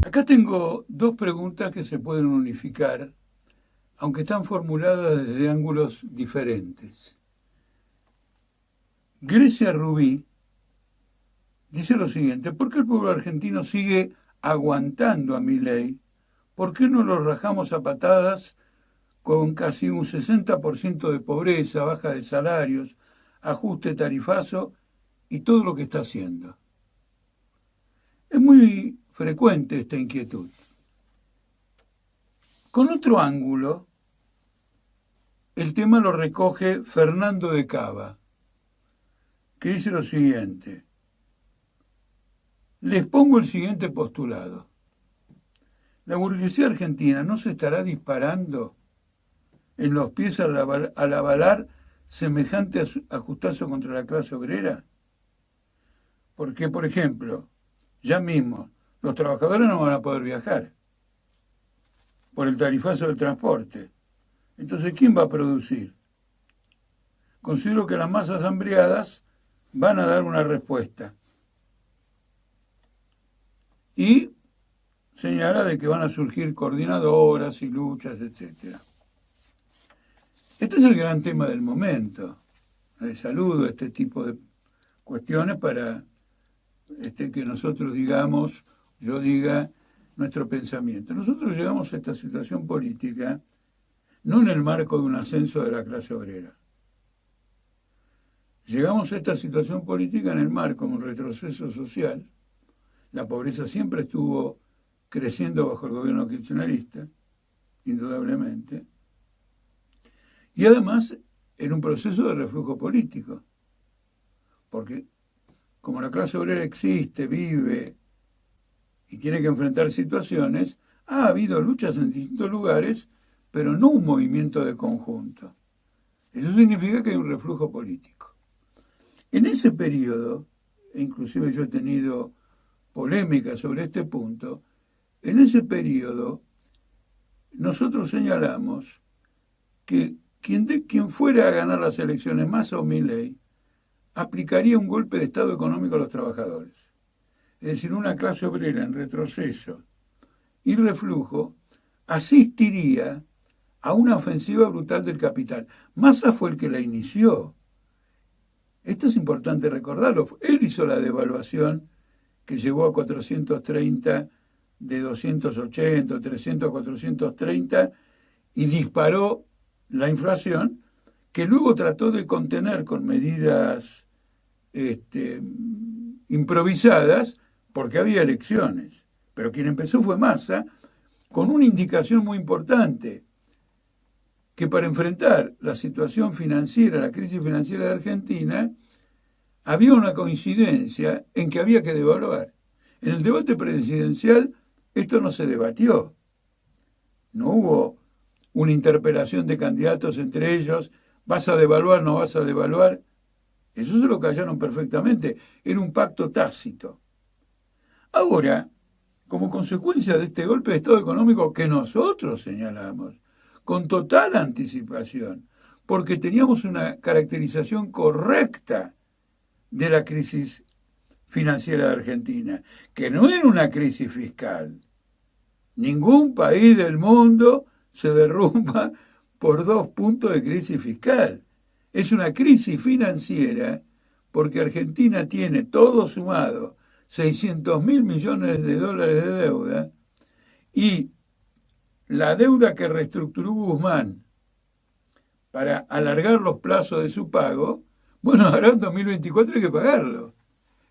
Acá tengo dos preguntas que se pueden unificar, aunque están formuladas desde ángulos diferentes. Grecia Rubí dice lo siguiente: ¿por qué el pueblo argentino sigue aguantando a Milei? ¿Por qué no lo rajamos a patadas con casi un 60% de pobreza, baja de salarios, ajuste tarifazo y todo lo que está haciendo? Es muy frecuente esta inquietud. Con otro ángulo, el tema lo recoge Fernando de Cava, que dice lo siguiente: les pongo el siguiente postulado. La burguesía argentina no se estará disparando en los pies al avalar semejante ajustazo contra la clase obrera. Porque, por ejemplo, ya mismo los trabajadores no van a poder viajar por el tarifazo del transporte. Entonces, ¿quién va a producir? Considero que las masas hambriadas van a dar una respuesta. Y señala de que van a surgir coordinadoras y luchas, etc. Este es el gran tema del momento. Saludo este tipo de cuestiones para que nosotros digamos, yo diga nuestro pensamiento. Nosotros llegamos a esta situación política no en el marco de un ascenso de la clase obrera. Llegamos a esta situación política en el marco de un retroceso social. La pobreza siempre estuvo creciendo bajo el gobierno kirchnerista, indudablemente, y además en un proceso de reflujo político, porque como la clase obrera existe, vive y tiene que enfrentar situaciones, ha habido luchas en distintos lugares, pero no un movimiento de conjunto. Eso significa que hay un reflujo político. En ese periodo, e inclusive yo he tenido polémica sobre este punto, en ese periodo nosotros señalamos que quien fuera a ganar las elecciones, Massa o Milei, aplicaría un golpe de Estado económico a los trabajadores. Es decir, una clase obrera en retroceso y reflujo asistiría a una ofensiva brutal del capital. Massa fue el que la inició. Esto es importante recordarlo. Él hizo la devaluación que llevó a 430 de 280, 300 a 430 y disparó la inflación, que luego trató de contener con medidas improvisadas porque había elecciones. Pero quien empezó fue Massa, con una indicación muy importante, que para enfrentar la situación financiera, la crisis financiera de Argentina, había una coincidencia en que había que devaluar. En el debate presidencial esto no se debatió. No hubo una interpelación de candidatos entre ellos, ¿vas a devaluar, no vas a devaluar? Eso se lo callaron perfectamente. Era un pacto tácito. Ahora, como consecuencia de este golpe de Estado económico que nosotros señalamos, con total anticipación, porque teníamos una caracterización correcta de la crisis financiera de Argentina, que no era una crisis fiscal. Ningún país del mundo se derrumba por 2 puntos de crisis fiscal. Es una crisis financiera porque Argentina tiene todo sumado 600.000 millones de dólares de deuda y la deuda que reestructuró Guzmán para alargar los plazos de su pago, bueno, ahora en 2024 hay que pagarlo.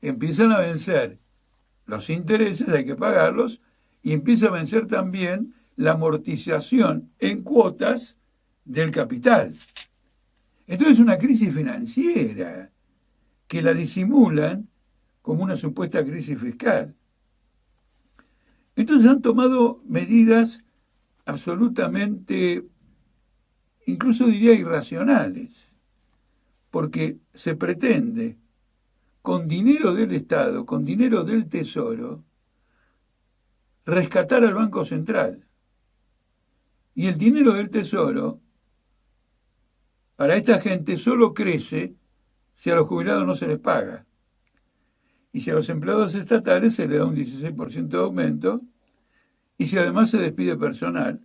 Empiezan a vencer los intereses, hay que pagarlos, y empieza a vencer también la amortización en cuotas del capital. Entonces es una crisis financiera que la disimulan como una supuesta crisis fiscal. Entonces han tomado medidas absolutamente, incluso diría irracionales, porque se pretende, con dinero del Estado, con dinero del Tesoro, rescatar al Banco Central. Y el dinero del Tesoro, para esta gente, solo crece si a los jubilados no se les paga. y si a los empleados estatales se le da un 16% de aumento, y si además se despide personal,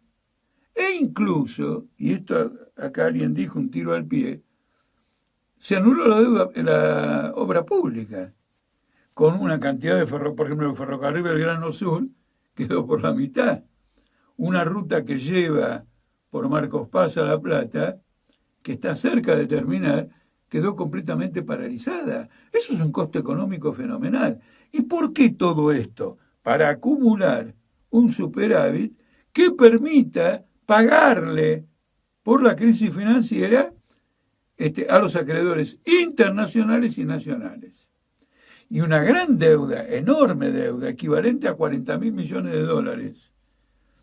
e incluso, y esto acá alguien dijo un tiro al pie, se anuló la deuda en la obra pública, con una cantidad de por ejemplo, el ferrocarril Belgrano Sur quedó por la mitad. Una ruta que lleva por Marcos Paz a La Plata, que está cerca de terminar, quedó completamente paralizada. Eso es un costo económico fenomenal. ¿Y por qué todo esto? Para acumular un superávit que permita pagarle por la crisis financiera a los acreedores internacionales y nacionales. Y una gran deuda, enorme deuda, equivalente a 40.000 millones de dólares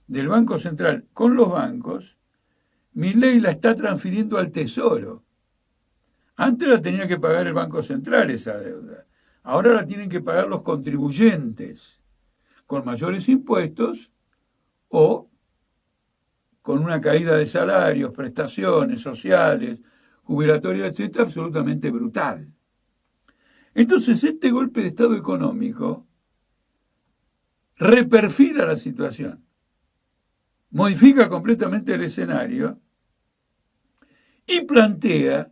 del Banco Central con los bancos, Milei la está transfiriendo al Tesoro. Antes la tenía que pagar el Banco Central esa deuda. Ahora la tienen que pagar los contribuyentes con mayores impuestos o con una caída de salarios, prestaciones sociales, jubilatorias, etcétera, absolutamente brutal. Entonces, este golpe de Estado económico reperfila la situación, modifica completamente el escenario y plantea,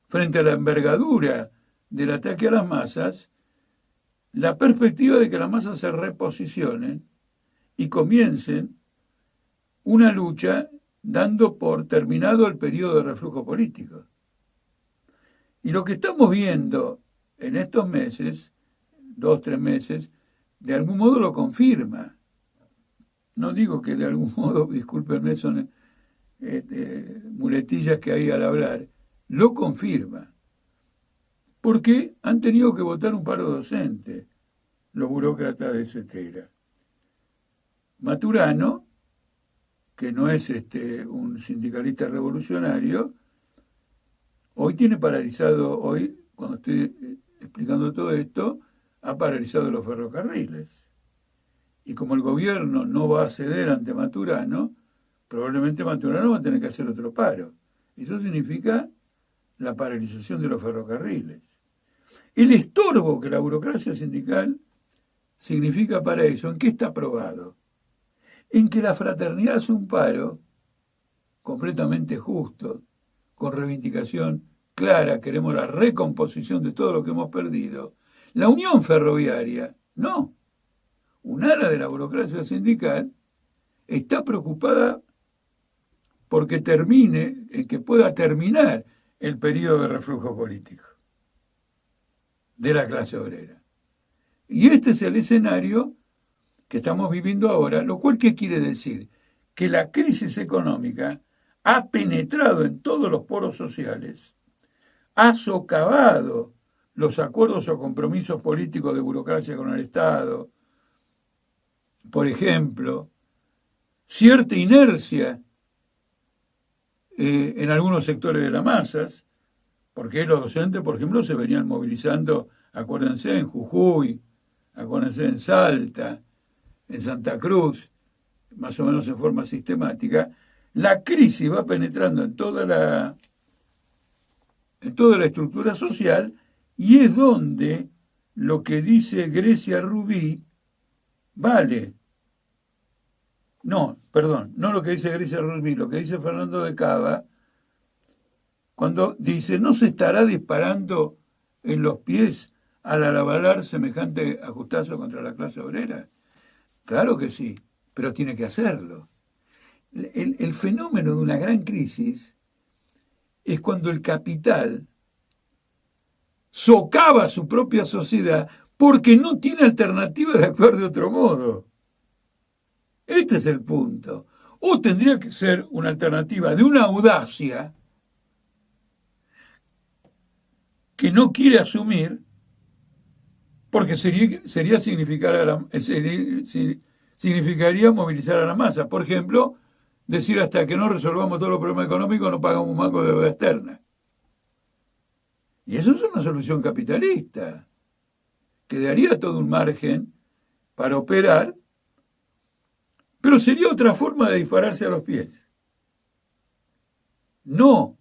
frente a la envergadura del ataque a las masas, la perspectiva de que las masas se reposicionen y comiencen una lucha dando por terminado el periodo de reflujo político. Y lo que estamos viendo en estos meses, 2-3 meses, de algún modo lo confirma. No digo que de algún modo, discúlpenme, son muletillas que hay al hablar, lo confirma. Porque han tenido que votar un paro docente, los burócratas, etcétera. Maturano, que no es un sindicalista revolucionario, hoy tiene paralizado, cuando estoy explicando todo esto, ha paralizado los ferrocarriles. Y como el gobierno no va a ceder ante Maturano, probablemente Maturano va a tener que hacer otro paro. Eso significa la paralización de los ferrocarriles. El estorbo que la burocracia sindical significa para eso, ¿en qué está probado? En que la fraternidad hace un paro completamente justo, con reivindicación clara, queremos la recomposición de todo lo que hemos perdido. La unión ferroviaria, no. Un ala de la burocracia sindical está preocupada porque que pueda terminar el periodo de reflujo político de la clase obrera. Y este es el escenario que estamos viviendo ahora, lo cual ¿qué quiere decir? Que la crisis económica ha penetrado en todos los poros sociales, ha socavado los acuerdos o compromisos políticos de burocracia con el Estado, por ejemplo, cierta inercia en algunos sectores de las masas, porque los docentes, por ejemplo, se venían movilizando, acuérdense, en Jujuy, acuérdense en Salta, en Santa Cruz, más o menos en forma sistemática. La crisis va penetrando en toda la estructura social y es donde lo que dice Grecia Rubí vale. No lo que dice Grecia Rubí, lo que dice Fernando de Cava, cuando dice, ¿no se estará disparando en los pies al avalar semejante ajustazo contra la clase obrera? Claro que sí, pero tiene que hacerlo. El fenómeno de una gran crisis es cuando el capital socava su propia sociedad porque no tiene alternativa de actuar de otro modo. Este es el punto. O tendría que ser una alternativa de una audacia que no quiere asumir, porque significaría movilizar a la masa. Por ejemplo, decir hasta que no resolvamos todos los problemas económicos no pagamos un mango de deuda externa. Y eso es una solución capitalista, que daría todo un margen para operar, pero sería otra forma de dispararse a los pies. No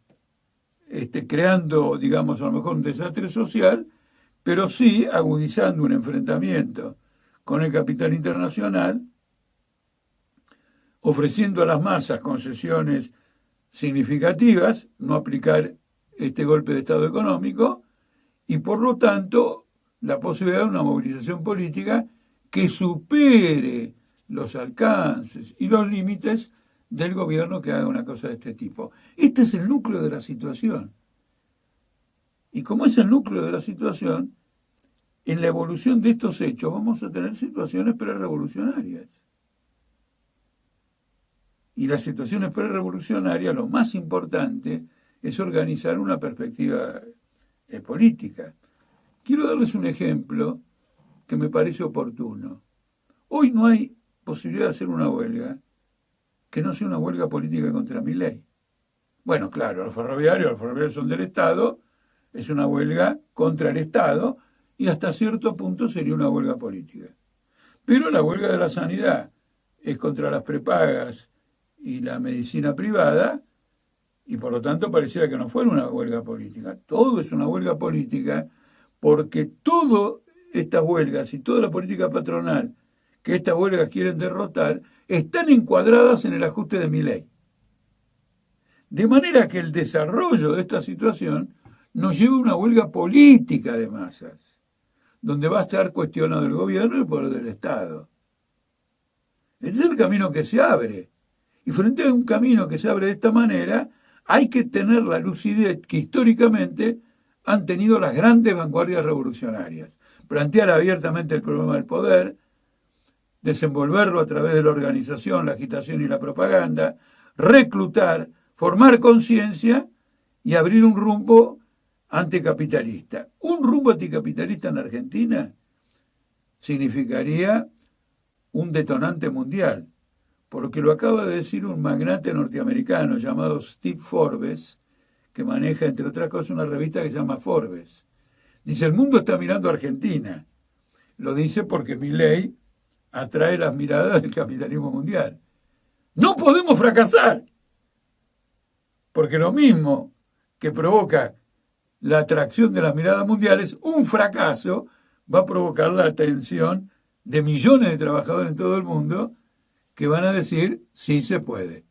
creando, digamos, a lo mejor un desastre social, pero sí agudizando un enfrentamiento con el capital internacional, ofreciendo a las masas concesiones significativas, no aplicar este golpe de Estado económico, y por lo tanto la posibilidad de una movilización política que supere los alcances y los límites del gobierno que haga una cosa de este tipo. Este es el núcleo de la situación. Y como es el núcleo de la situación, en la evolución de estos hechos vamos a tener situaciones prerevolucionarias. Y las situaciones prerevolucionarias, lo más importante es organizar una perspectiva política. Quiero darles un ejemplo que me parece oportuno. Hoy no hay posibilidad de hacer una huelga que no sea una huelga política contra Milei. Bueno, claro, los ferroviarios son del Estado, es una huelga contra el Estado y hasta cierto punto sería una huelga política. Pero la huelga de la sanidad es contra las prepagas y la medicina privada y por lo tanto pareciera que no fuera una huelga política. Todo es una huelga política porque todas estas huelgas y toda la política patronal que estas huelgas quieren derrotar están encuadradas en el ajuste de Milei. De manera que el desarrollo de esta situación nos lleva a una huelga política de masas, donde va a estar cuestionado el gobierno y el poder del Estado. Ese es el camino que se abre. Y frente a un camino que se abre de esta manera, hay que tener la lucidez que históricamente han tenido las grandes vanguardias revolucionarias. Plantear abiertamente el problema del poder, desenvolverlo a través de la organización, la agitación y la propaganda, reclutar, formar conciencia y abrir un rumbo anticapitalista. Un rumbo anticapitalista en Argentina significaría un detonante mundial, porque lo acaba de decir un magnate norteamericano llamado Steve Forbes, que maneja, entre otras cosas, una revista que se llama Forbes. Dice, el mundo está mirando a Argentina. Lo dice porque Milei atrae las miradas del capitalismo mundial. No podemos fracasar, porque lo mismo que provoca la atracción de las miradas mundiales, un fracaso va a provocar la atención de millones de trabajadores en todo el mundo que van a decir, sí se puede.